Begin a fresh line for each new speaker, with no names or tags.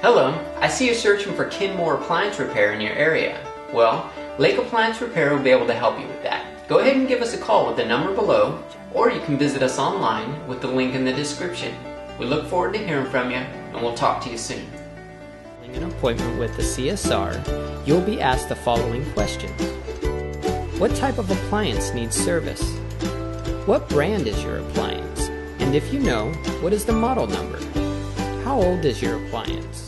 Hello, I see you're searching for Kenmore appliance repair in your area. Well, Lake Appliance Repair will be able to help you with that. Go ahead and give us a call with the number below, or you can visit us online with the link in the description. We look forward to hearing from you, and we'll talk to you soon.
An appointment with the CSR, you'll be asked the following questions. What type of appliance needs service? What brand is your appliance? And if you know, what is the model number? How old is your appliance?